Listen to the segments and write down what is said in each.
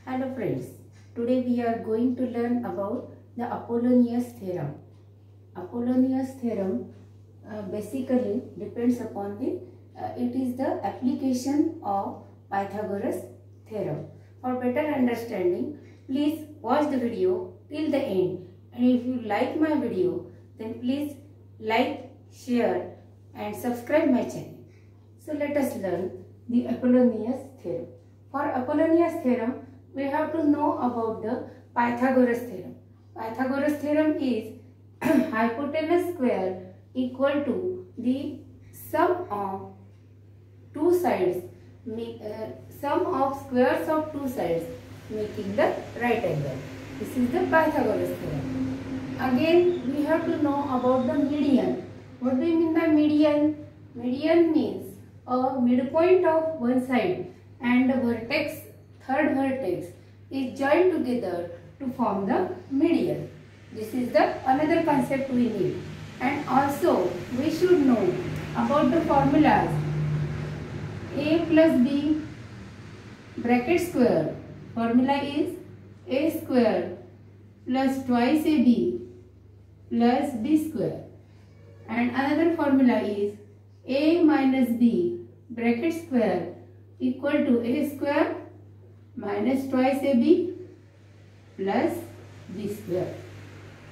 Hello friends, today we are going to learn about the Apollonius theorem. Apollonius theorem basically depends upon it is the application of Pythagoras theorem. For better understanding, please watch the video till the end, and if you like my video, then please like, share and subscribe my channel. So let us learn the Apollonius theorem. For Apollonius theorem, we have to know about the Pythagoras theorem. Pythagoras theorem is hypotenuse square equal to the sum of two sides, sum of squares of two sides making the right angle. This is the Pythagoras theorem. Again, we have to know about the median. What do you mean by median? Median means a midpoint of one side and the vertex, third vertex, is joined together to form the median. This is the another concept we need. And also we should know about the formulas. A plus B bracket square. Formula is A square plus twice AB plus B square. And another formula is A minus B bracket square equal to A square minus twice AB plus B square.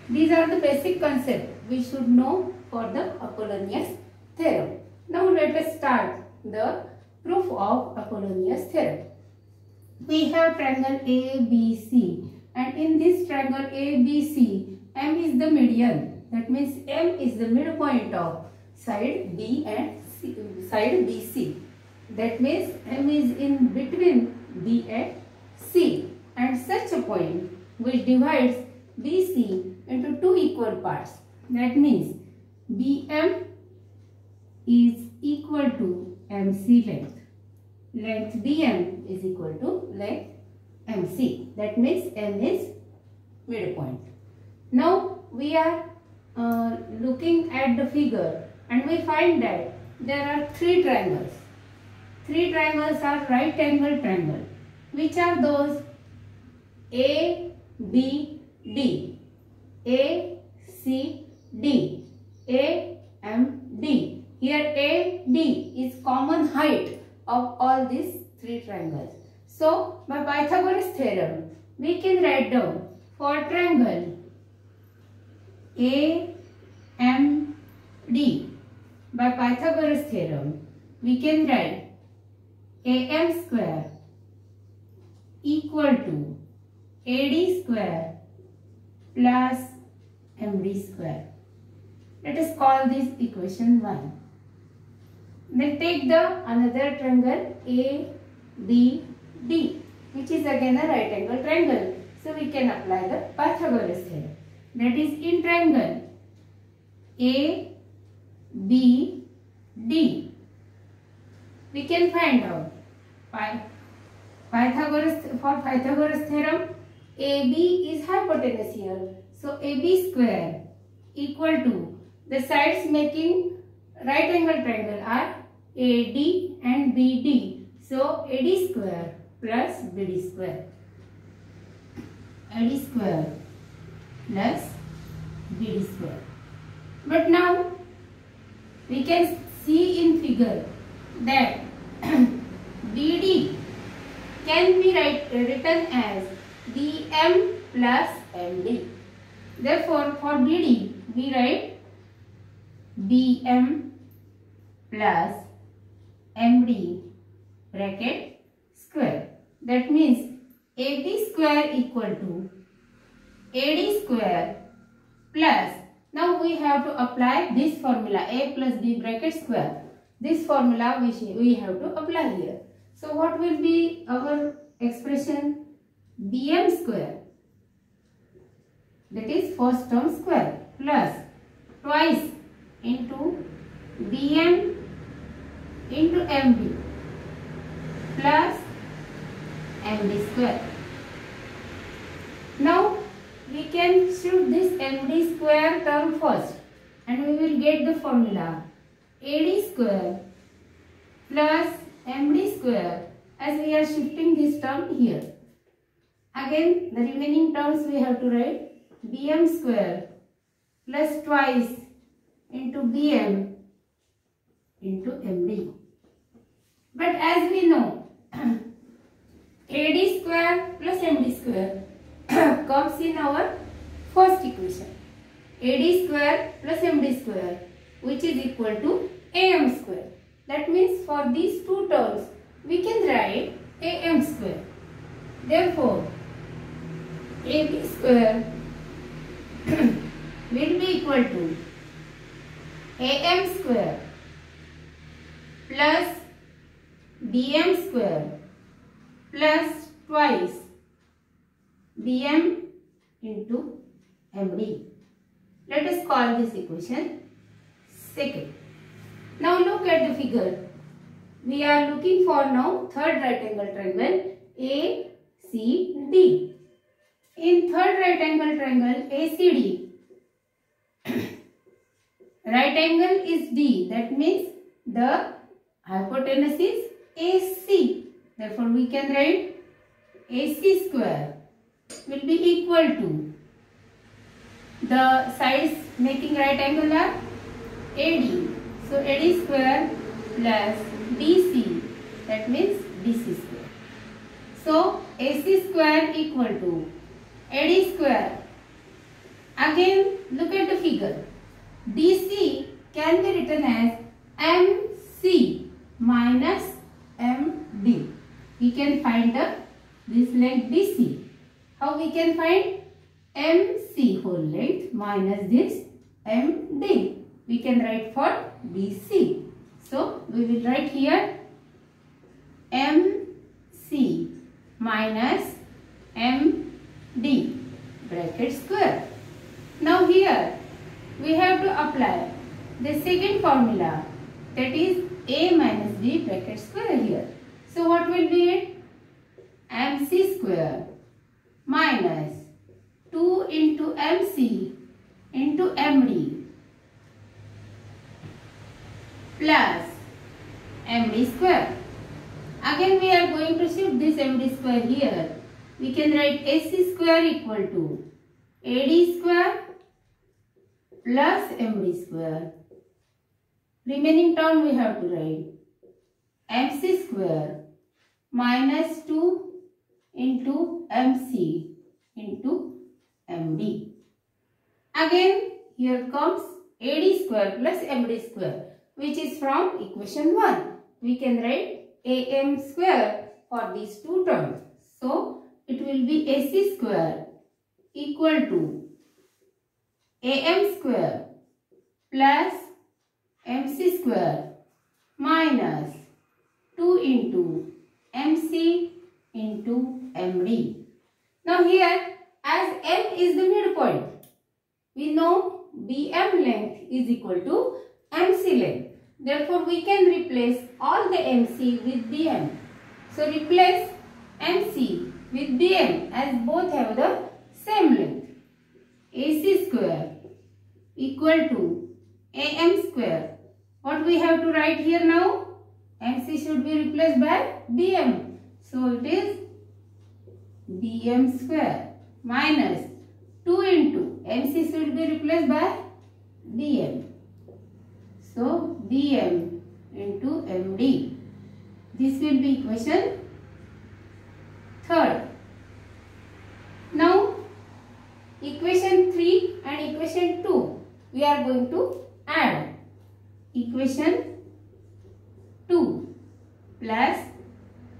These are the basic concepts we should know for the Apollonius theorem. Now let us start the proof of Apollonius theorem. We have triangle ABC, and in this triangle ABC, M is the median. That means M is the midpoint of side B and C, side BC. That means M is in between B and C, and such a point which divides BC into two equal parts. That means BM is equal to MC length. Length BM is equal to length MC. That means M is midpoint. Now we are looking at the figure, and we find that there are three triangles. Three triangles are right angle triangle. Which are those? A, B, D. A, C, D. A, M, D. Here A, D is common height of all these three triangles. So by Pythagoras theorem, we can write down for triangle A, M, D. By Pythagoras theorem, we can write AM square equal to AD square plus MD square. Let us call this equation 1. Then take the another triangle ABD, which is again a right angle triangle. So we can apply the Pythagoras theorem. That is, in triangle ABD, we can find out for Pythagoras theorem, AB is hypotenuse here. So AB square equal to the sides making right angle triangle are AD and BD. So AD square plus BD square. AD square plus BD square. But now we can see in figure that BD can be written as BM plus MD. Therefore, for BD, we write BM plus MD bracket square. That means AB square equal to AD square plus, now we have to apply this formula A plus B bracket square. This formula we have to apply here. So what will be our expression? BM square, that is first term square, plus twice into BM into MD plus MD square. Now we can shoot this MD square term first, and we will get the formula AD square plus MD square, as we are shifting this term here. Again the remaining terms we have to write bm square plus twice into bm into md. But as we know AD square plus MD square comes in our first equation. AD square plus MD square, which is equal to AM square. That means for these two terms we can write AM square. Therefore AB square will be equal to AM square plus BM square plus twice bm into md. Let us call this equation second. Now look at the figure. We are looking for now third right angle triangle ACD. In third right angle triangle ACD, right angle is D. That means the hypotenuse is AC. Therefore, we can write AC square will be equal to the sides making right angle are AD. So, AD square plus DC. That means DC square. So, AC square equal to AD square. Again, look at the figure. DC can be written as MC minus MD. We can find this length DC. How we can find MC whole length minus this MD? We can write for DC. So we will write here MC minus MD bracket square. Now here we have to apply the second formula, that is A minus D bracket square here. So what will be it? MC square minus 2 into MC into MD plus MD square. Again we are going to shift this MD square here. We can write AC square equal to AD square plus MD square. Remaining term we have to write MC square minus 2 into MC into MD. Again here comes AD square plus MD square, which is from equation 1. We can write AM square for these two terms. So it will be AC square equal to AM square plus MC square minus 2 into MC into MD. Now here, as M is the midpoint, we know BM length is equal to MC length. Therefore, we can replace all the MC with BM. So replace MC with BM as both have the same length. AC square equal to AM square. What we have to write here now? MC should be replaced by BM. So it is BM square minus 2 into MC should be replaced by BM. So BM into MD. This will be equation 3rd. Now equation 3 and equation 2 we are going to add. Equation 2 plus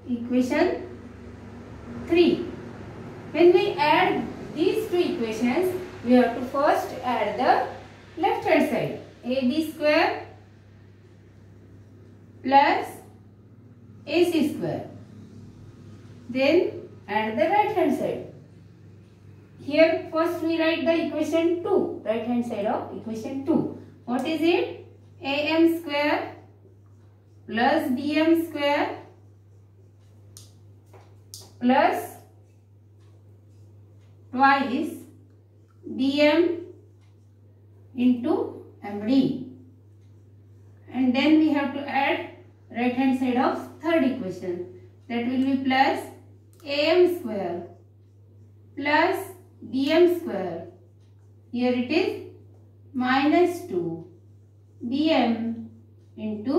equation 3. When we add these two equations, we have to first add the left hand side. AD square plus AC square. Then add the right hand side. Here first we write the equation 2, right hand side of equation 2. What is it? AM square plus BM square plus twice BM into MD. And then we have to add right hand side of third equation. That will be plus AM square Here it is minus 2 bm into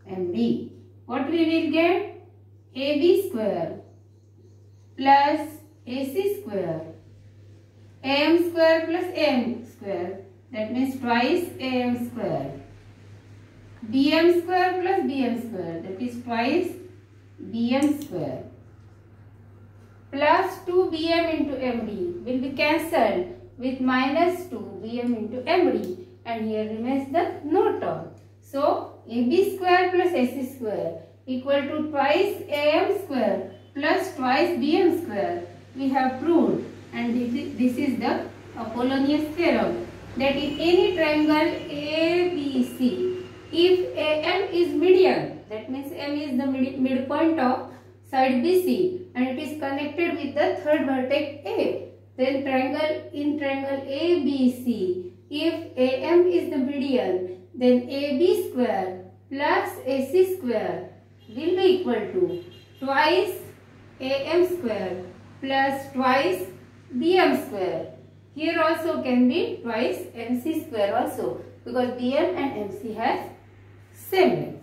md. What we will get? ab square plus ac square, am square plus am square, that means twice am square, bm square plus bm square, that is twice bm square, plus 2 bm into md will be cancelled with minus 2 bm into md, and here remains the no term. So ab square plus ac square equal to twice am square plus twice bm square. We have proved, and this is the Apollonius theorem, that in any triangle ABC, if AM is median, that means M is the midpoint of side BC and it is connected with the third vertex A, then in triangle ABC, if AM is the median, then AB square plus AC square will be equal to twice AM square plus twice BM square. Here also can be twice MC square also, because BM and MC has same length.